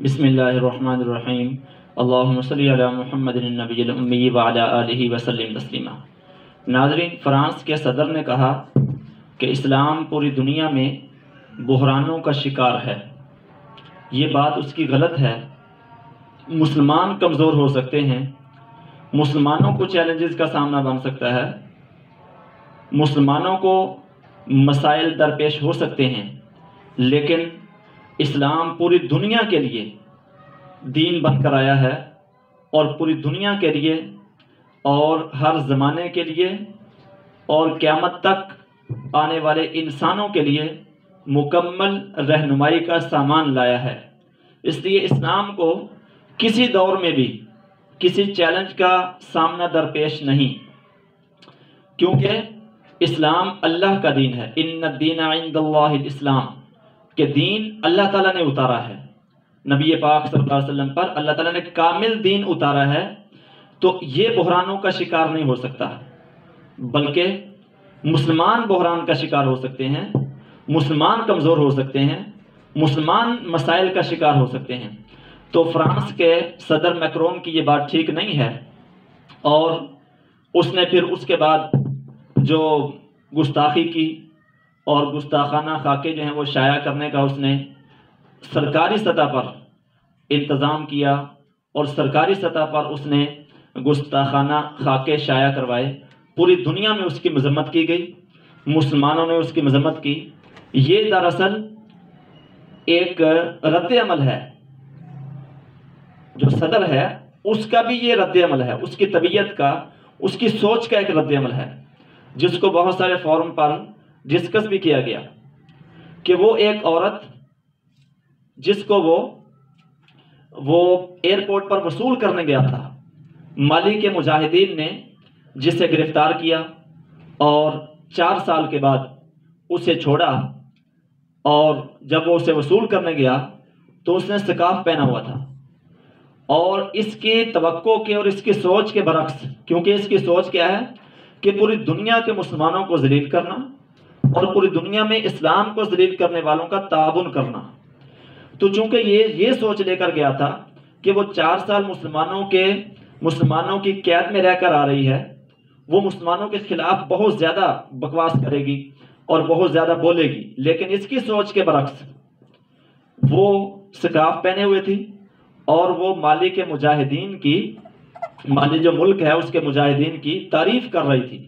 بسم اللہ الرحمن الرحیم اللہم صلی علی محمد النبی الامی وعلی آلہ وسلم تسلیما۔ ناظرین، فرانس کے صدر نے کہا کہ اسلام پوری دنیا میں بحرانوں کا شکار ہے۔ یہ بات اس کی غلط ہے۔ مسلمان کمزور ہو سکتے ہیں، مسلمانوں کو چیلنجز کا سامنا بن سکتا ہے، مسلمانوں کو مسائل درپیش ہو سکتے ہیں، لیکن اسلام پوری دنیا کے لیے دین بن کر آیا ہے، اور پوری دنیا کے لیے اور ہر زمانے کے لیے اور قیامت تک آنے والے انسانوں کے لیے مکمل رہنمائی کا سامان لایا ہے۔ اس لیے اسلام کو کسی دور میں بھی کسی چیلنج کا سامنا درپیش نہیں، کیونکہ اسلام اللہ کا دین ہے۔ ان الدین عند اللہ الاسلام، کہ دین اللہ تعالیٰ نے اتارا ہے، نبی پاک صلی اللہ علیہ وسلم پر اللہ تعالیٰ نے کامل دین اتارا ہے، تو یہ بحرانوں کا شکار نہیں ہو سکتا، بلکہ مسلمان بحران کا شکار ہو سکتے ہیں، مسلمان کمزور ہو سکتے ہیں، مسلمان مسائل کا شکار ہو سکتے ہیں۔ تو فرانس کے صدر میکرون کی یہ بات ٹھیک نہیں ہے، اور اس نے پھر اس کے بعد جو گستاخی کی اور گستاخانہ خاکے جو ہیں وہ شائع کرنے کا اس نے سرکاری سطح پر انتظام کیا، اور سرکاری سطح پر اس نے گستاخانہ خاکے شائع کروائے۔ پوری دنیا میں اس کی مذمت کی گئی، مسلمانوں نے اس کی مذمت کی۔ یہ دراصل ایک رد عمل ہے، جو صدر ہے اس کا بھی یہ رد عمل ہے، اس کی طبیعت کا، اس کی سوچ کا ایک رد عمل ہے، جس کو بہت سارے فورم پر ڈسکس بھی کیا گیا کہ وہ ایک عورت جس کو وہ ایئرپورٹ پر وصول کرنے گیا تھا، مالی کے مجاہدین نے جسے گرفتار کیا اور 4 سال کے بعد اسے چھوڑا، اور جب وہ اسے وصول کرنے گیا تو اس نے سکارف پہنا ہوا تھا، اور اس کی توقع کے اور اس کی سوچ کے برعکس، کیونکہ اس کی سوچ کیا ہے کہ پوری دنیا کے مسلمانوں کو ذلیل کرنا اور پوری دنیا میں اسلام کو ذلیل کرنے والوں کا تعاون کرنا۔ تو چونکہ یہ سوچ لے کر گیا تھا کہ وہ 4 سال مسلمانوں کی قید میں رہ کر آ رہی ہے، وہ مسلمانوں کے خلاف بہت زیادہ بکواس کرے گی اور بہت زیادہ بولے گی، لیکن اس کی سوچ کے برعکس وہ سکارف پہنے ہوئے تھی، اور وہ مالی کے مجاہدین کی، مالی جو ملک ہے اس کے مجاہدین کی تعریف کر رہی تھی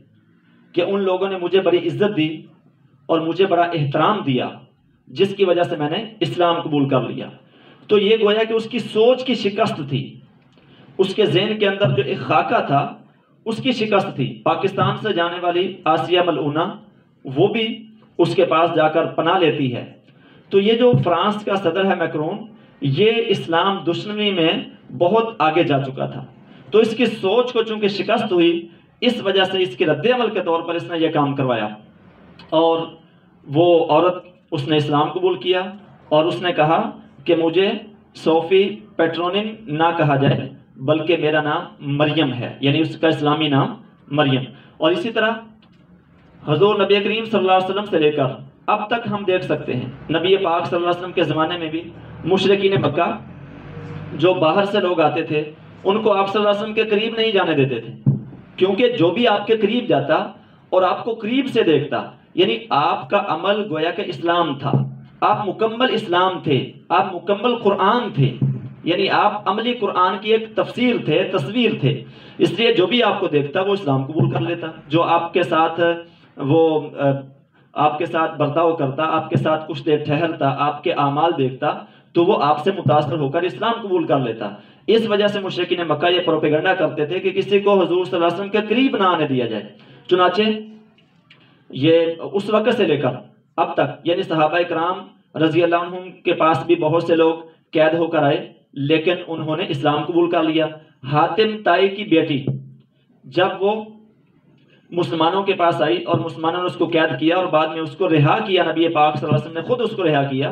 کہ ان لوگوں نے مجھے بڑی عزت دی اور مجھے بڑا احترام دیا، جس کی وجہ سے میں نے اسلام قبول کر لیا۔ تو یہ گویا کہ اس کی سوچ کی شکست تھی، اس کے ذہن کے اندر جو ایک خاکہ تھا اس کی شکست تھی۔ پاکستان سے جانے والی آسیہ ملعونہ وہ بھی اس کے پاس جا کر پناہ لیتی ہے۔ تو یہ جو فرانس کا صدر ہے میکرون، یہ اسلام دشمنی میں بہت آگے جا چکا تھا، تو اس کی سوچ کو چونکہ شکست ہوئی، اس وجہ سے اس کے رد عمل کے طور پر اس نے یہ کام کروایا، اور وہ عورت اس نے اسلام قبول کیا، اور اس نے کہا کہ مجھے صوفی پیٹرونن نہ کہا جائے، بلکہ میرا نام مریم ہے، یعنی اس کا اسلامی نام مریم۔ اور اسی طرح حضور نبی کریم صلی اللہ علیہ وسلم سے لے کر اب تک ہم دیکھ سکتے ہیں، نبی پاک صلی اللہ علیہ وسلم کے زمانے میں بھی مشرکین مکہ جو باہر سے لوگ آتے تھے ان کو آپ صلی اللہ علیہ وسلم کے قریب نہیں جانے دیتے تھے، کیونکہ جو بھی آپ کے قریب جاتا اور آپ کو قریب سے دیکھتا، یعنی آپ کا عمل گویا کہ اسلام تھا، آپ مکمل اسلام تھے، آپ مکمل قرآن تھے، یعنی آپ عملی قرآن کی ایک تفسیر تھے، تصویر تھے، اس لیے جو بھی آپ کو دیکھتا وہ اسلام قبول کر لیتا، جو آپ کے ساتھ آپ کے ساتھ برتاؤ کرتا، آپ کے ساتھ کچھ دیر ٹھہرتا، آپ کے اعمال دیکھتا، تو وہ آپ سے متاثر ہو کر اسلام قبول کر لیتا۔ اس وجہ سے مشرکین مکہ یہ پروپیگنڈا کرتے تھے کہ کسی کو حضور صلی اللہ علیہ وسلم کے قریب نہ آنے دیا جائے۔ چنانچہ یہ اس وقت سے لے کر اب تک، یعنی صحابہ کرام رضی اللہ عنہم کے پاس بھی بہت سے لوگ قید ہو کر آئے، لیکن انہوں نے اسلام قبول کر لیا۔ حاتم طائی کی بیٹی جب وہ مسلمانوں کے پاس آئی اور مسلمانوں نے اس کو قید کیا اور بعد میں اس کو رہا کیا، نبی پاک صلی اللہ علیہ وسلم نے خود اس کو رہا کیا،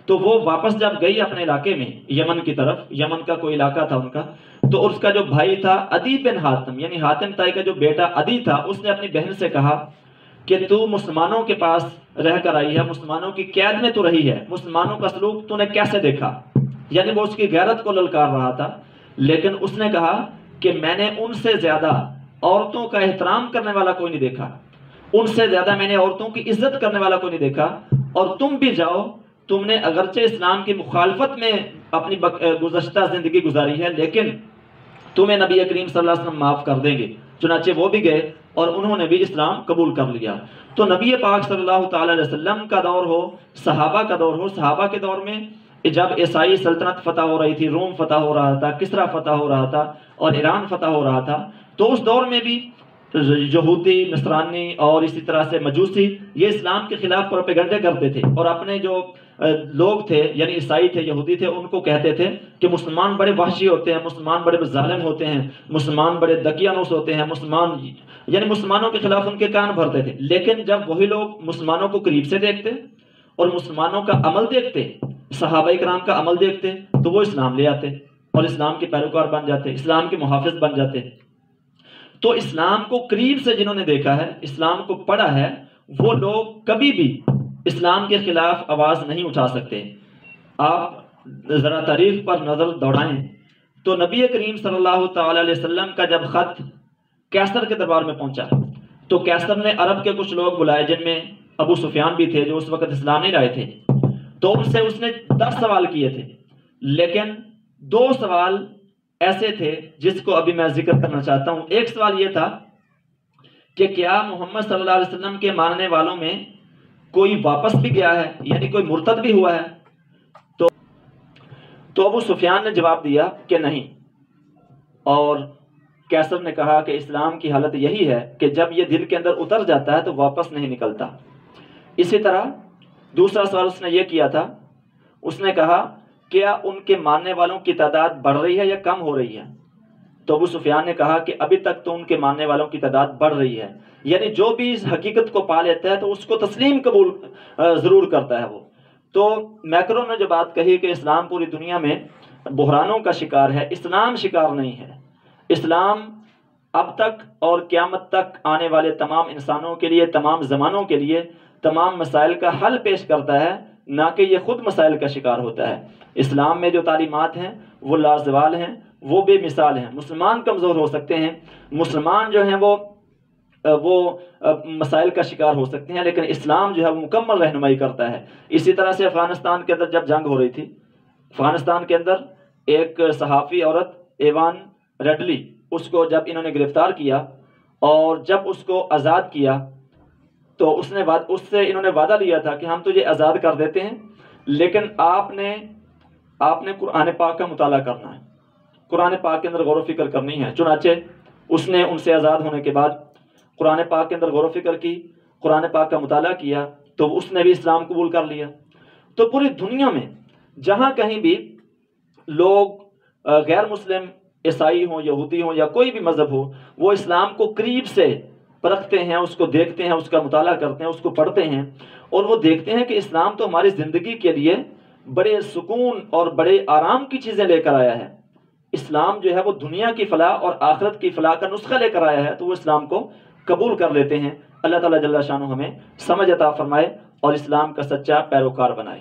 تو وہ واپس جب گئی اپنے علاقے میں، یمن کی طرف، یمن کا کوئی علاقہ تھا ان کا، تو اس کا جو بھائی تھا عدی بن حاتم، یعنی حاتم طائی کا جو بیٹا عدی تھا، اس نے اپنی بہن سے کہا کہ تو مسلمانوں کے پاس رہ کر آئی ہے، مسلمانوں کی قید میں تو رہی ہے، مسلمانوں کا سلوک تو نے کیسے دیکھا؟ یعنی وہ اس کی غیرت کو للکار رہا تھا، لیکن اس نے کہا کہ میں نے ان سے زیادہ عورتوں کا احترام کرنے والا کوئی نہیں دیکھا، ان سے زیادہ میں نے عورتوں کی عزت کرنے والا کوئی نہیں دیکھا، اور تم بھی جاؤ، تم نے اگرچہ اسلام کی مخالفت میں اپنی گزشتہ زندگی گزاری ہے، لیکن تمہیں نبی کریم صلی اللہ علیہ وسلم معاف کر دیں گے۔ چنانچہ وہ بھی گئے اور انہوں نے بھی اسلام قبول کر لیا۔ تو نبی پاک صلی اللہ تعالی علیہ وسلم کا دور ہو، صحابہ کا دور ہو، صحابہ کے دور میں جب عیسائی سلطنت فتح ہو رہی تھی، روم فتح ہو رہا تھا، کسرا فتح ہو رہا تھا اور ایران فتح ہو رہا تھا، تو اس دور میں بھی یہودی، نصرانی اور اسی طرح سے مجوسی یہ اسلام کے خلاف پروپیگنڈے کرتے تھے، اور اپنے جو لوگ تھے یعنی عیسائی تھے، یہودی تھے، ان کو کہتے تھے کہ مسلمان بڑے وحشی ہوتے ہیں، مسلمان بڑے ظالم ہوتے ہیں، مسلمان بڑے دقیانوس ہوتے ہیں، یعنی مسلمانوں کے خلاف ان کے کان بھرتے تھے۔ لیکن جب وہی لوگ مسلمانوں کو قریب سے دیکھتے اور مسلمانوں کا عمل دیکھتے، صحابہ کرام کا عمل دیکھتے، تو وہ اسلام لے آتے اور اسلام کے پیروکار بن جاتے، اسلام کے محافظ بن جاتے۔ تو اسلام کو قریب سے جنہوں نے دیکھا ہے، اسلام کو پڑھا ہے، وہ لوگ کبھی بھی اسلام کے خلاف آواز نہیں اٹھا سکتے۔ آپ ذرا تاریخ پر نظر دوڑائیں تو نبی کریم صلی اللہ تعالی علیہ وسلم کا جب خط کیسر کے دربار میں پہنچا تو کیسر نے عرب کے کچھ لوگ بلائے، جن میں ابو سفیان بھی تھے جو اس وقت اسلام نہیں لائے تھے، تو ان سے اس نے 10 سوال کیے تھے، لیکن 2 سوال ایسے تھے جس کو ابھی میں ذکر کرنا چاہتا ہوں۔ ایک سوال یہ تھا کہ کیا محمد صلی اللہ علیہ وسلم کے ماننے والوں میں کوئی واپس بھی گیا ہے، یعنی کوئی مرتد بھی ہوا ہے؟ تو ابو سفیان نے جواب دیا کہ نہیں، اور کیسر نے کہا کہ اسلام کی حالت یہی ہے کہ جب یہ دل کے اندر اتر جاتا ہے تو واپس نہیں نکلتا۔ اسی طرح دوسرا سوال اس نے یہ کیا تھا، اس نے کہا کیا ان کے ماننے والوں کی تعداد بڑھ رہی ہے یا کم ہو رہی ہے؟ تو ابو سفیان نے کہا کہ ابھی تک تو ان کے ماننے والوں کی تعداد بڑھ رہی ہے، یعنی جو بھی اس حقیقت کو پا لیتا ہے تو اس کو تسلیم قبول ضرور کرتا ہے وہ۔ تو میکرو نے جو بات کہی کہ اسلام پوری دنیا میں بحرانوں کا شکار ہے، اسلام شکار نہیں ہے۔ اسلام اب تک اور قیامت تک آنے والے تمام انسانوں کے لیے، تمام زمانوں کے لیے تمام مسائل کا حل پیش کرتا ہے، نہ کہ یہ خود مسائل کا شکار ہوتا ہے۔ اسلام میں جو تعلیمات ہیں وہ لازوال ہیں، وہ بے مثال ہیں۔ مسلمان کمزور ہو سکتے ہیں، مسلمان جو ہیں وہ مسائل کا شکار ہو سکتے ہیں، لیکن اسلام جو ہے وہ مکمل رہنمائی کرتا ہے۔ اسی طرح سے افغانستان کے اندر جب جنگ ہو رہی تھی، افغانستان کے اندر ایک صحافی عورت ایوان ریڈلی، اس کو جب انہوں نے گرفتار کیا اور جب اس کو آزاد کیا تو اس سے انہوں نے وعدہ لیا تھا کہ ہم تجھے آزاد کر دیتے ہیں، لیکن آپ نے قرآن پاک کا مطالعہ کرنا ہے، قرآن پاک کے اندر غور و فکر کرنی ہے۔ چنانچہ اس نے ان سے آزاد ہونے کے بعد قرآن پاک کے اندر غور و فکر کی، قرآن پاک کا مطالعہ کیا، تو اس نے بھی اسلام قبول کر لیا۔ تو پوری دنیا میں جہاں کہیں بھی لوگ غیر مسلم، عیسائی ہوں، یہودی ہوں یا کوئی بھی مذہب ہو، وہ اسلام کو قریب سے پرکھتے ہیں، اس کو دیکھتے ہیں، اس کا مطالعہ کرتے ہیں، اس کو پڑھتے ہیں، اور وہ دیکھتے ہیں کہ اسلام تو ہماری زندگی کے لیے بڑے سکون اور بڑے آرام کی چیزیں لے کر آیا ہے۔ اسلام جو ہے وہ دنیا کی فلاح اور آخرت کی فلاح کا نسخہ لے کر آیا ہے، تو وہ اسلام کو قبول کر لیتے ہیں۔ اللہ تعالیٰ جل شانہ ہمیں سمجھ عطا فرمائے اور اسلام کا سچا پیروکار بنائے۔